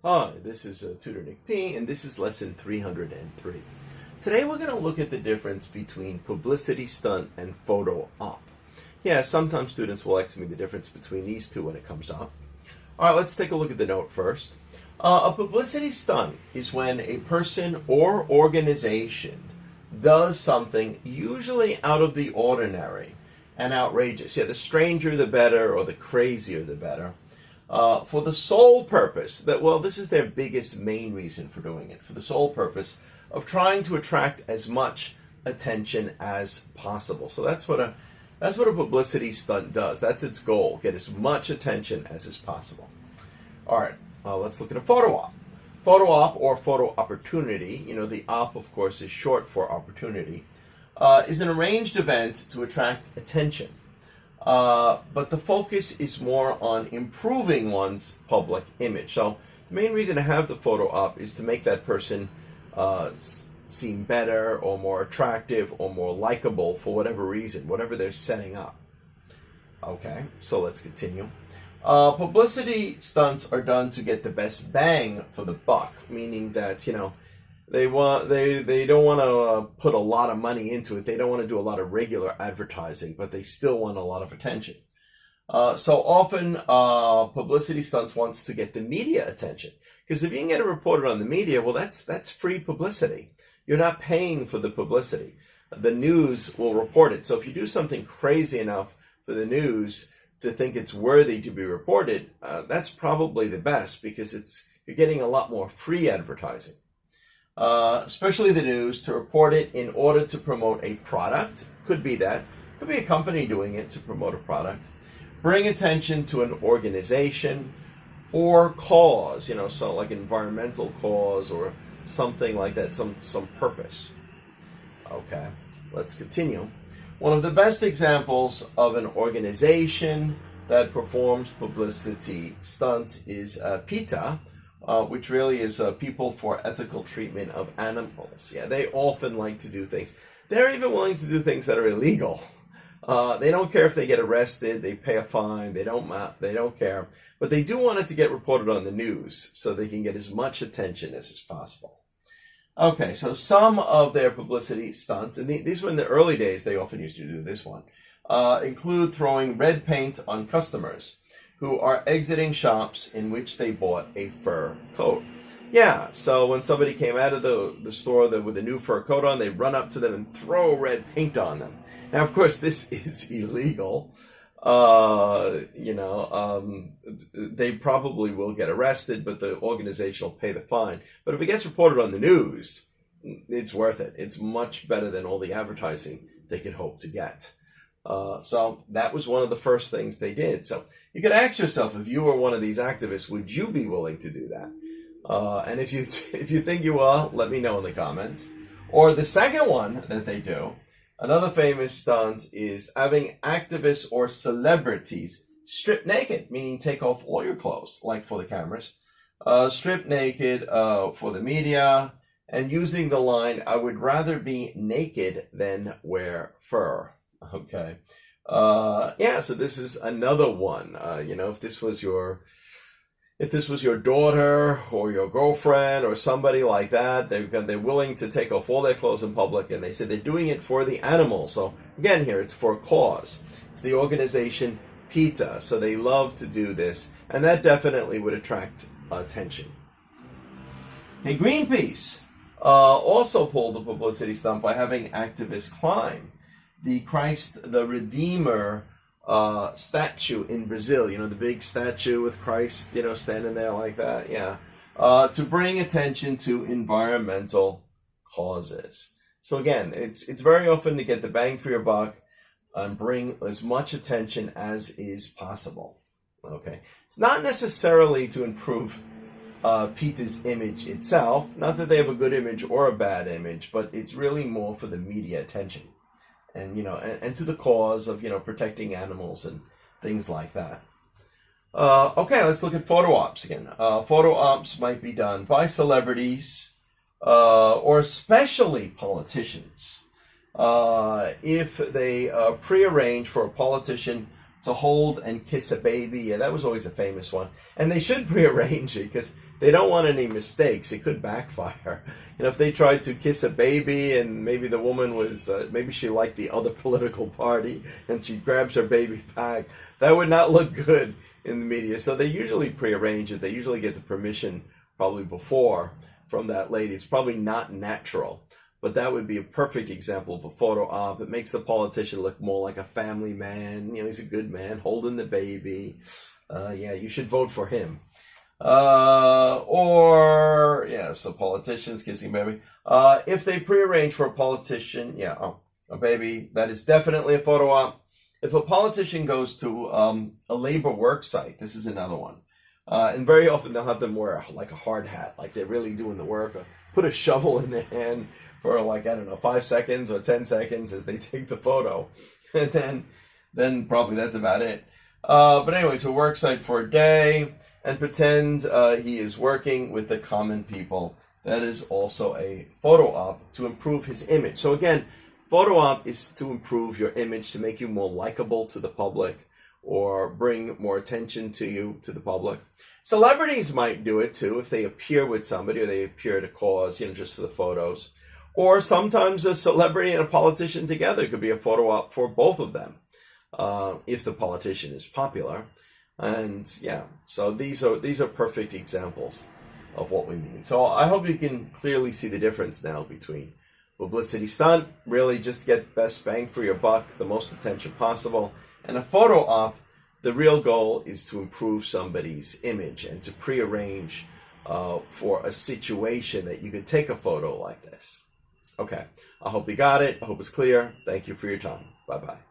Hi, this is Tutor Nick P, and this is lesson 303. Today we're going to look at the difference between publicity stunt and photo op. Yeah, sometimes students will ask me the difference between these two when it comes up. All right, let's take a look at the note first. A publicity stunt is when a person or organization does something usually out of the ordinary and outrageous. Yeah, the stranger the better, or the crazier the better. For the sole purpose that, well, this is their biggest main reason for doing it, for the sole purpose of trying to attract as much attention as possible. So that's what a publicity stunt does. That's its goal: get as much attention as is possible. All right, let's look at a photo op. Photo op, or photo opportunity, the op, of course, is short for opportunity, is an arranged event to attract attention. But the focus is more on improving one's public image. So the main reason to have the photo op is to make that person seem better or more attractive or more likable for whatever reason, whatever they're setting up. Okay, so let's continue. Publicity stunts are done to get the best bang for the buck, meaning that, they don't want to put a lot of money into it. They don't want to do a lot of regular advertising, but they still want a lot of attention. So often, publicity stunts wants to get the media attention, because if you can get it reported on the media, well, that's free publicity. You're not paying for the publicity. The news will report it. So if you do something crazy enough for the news to think it's worthy to be reported, that's probably the best, because you're getting a lot more free advertising. Especially the news, to report it in order to promote a product. Could be that. Could be a company doing it to promote a product. Bring attention to an organization or cause, so like environmental cause or something like that, some purpose. Okay, let's continue. One of the best examples of an organization that performs publicity stunts is PETA, which really is People for Ethical Treatment of Animals. Yeah, they often like to do things. They're even willing to do things that are illegal. They don't care if they get arrested. They pay a fine. They don't care. But they do want it to get reported on the news so they can get as much attention as is possible. Okay, so some of their publicity stunts, and these were in the early days, they often used to do this one, include throwing red paint on customers who are exiting shops in which they bought a fur coat. Yeah, so when somebody came out of the store with a new fur coat on, they run up to them and throw red paint on them. Now, of course, this is illegal. They probably will get arrested, but the organization will pay the fine. But if it gets reported on the news, it's worth it. It's much better than all the advertising they could hope to get. So that was one of the first things they did. So you could ask yourself, if you were one of these activists, would you be willing to do that? And if you think you are, let me know in the comments. Or the second one that they do, another famous stunt, is having activists or celebrities strip naked, meaning take off all your clothes, like for the cameras, strip naked for the media, and using the line, "I would rather be naked than wear fur." Okay. So this is another one. If this was your daughter or your girlfriend or somebody like that, they're willing to take off all their clothes in public, and they said they're doing it for the animals. So again, here it's for a cause. It's the organization PETA, so they love to do this, and that definitely would attract attention. Hey, Greenpeace also pulled a publicity stunt by having activists climb the Christ the Redeemer statue in Brazil, the big statue with Christ, standing there like that, to bring attention to environmental causes. So again, it's very often to get the bang for your buck and bring as much attention as is possible. Okay, it's not necessarily to improve PETA's image itself, not that they have a good image or a bad image, but it's really more for the media attention. And to the cause of, protecting animals and things like that. Okay, let's look at photo ops again. Photo ops might be done by celebrities or especially politicians. If they prearrange for a politician to hold and kiss a baby. Yeah, that was always a famous one. And they should prearrange it because they don't want any mistakes. It could backfire. You know, if they tried to kiss a baby and maybe the woman was, maybe she liked the other political party and she grabs her baby back, that would not look good in the media. So they usually prearrange it. They usually get the permission probably before from that lady. It's probably not natural. But that would be a perfect example of a photo op. It makes the politician look more like a family man. You know, he's a good man holding the baby. Yeah, you should vote for him. Or, yeah, so politicians kissing baby. If they prearrange for a politician, yeah, a baby, that is definitely a photo op. If a politician goes to a labor work site, this is another one. And very often they'll have them wear like a hard hat, like they're really doing the work, or put a shovel in their hand for like, I don't know, 5 seconds or 10 seconds as they take the photo. And then probably that's about it. But anyway, to a work site for a day and pretend he is working with the common people. That is also a photo op to improve his image. So again, photo op is to improve your image, to make you more likable to the public or bring more attention to you, to the public. Celebrities might do it too if they appear with somebody or they appear at a cause, you know, just for the photos. Or sometimes a celebrity and a politician together could be a photo op for both of them, if the politician is popular. And yeah, so these are perfect examples of what we mean. So I hope you can clearly see the difference now between publicity stunt, really just get best bang for your buck, the most attention possible, and a photo op. The real goal is to improve somebody's image and to prearrange for a situation that you could take a photo like this. Okay, I hope you got it. I hope it's clear. Thank you for your time. Bye-bye.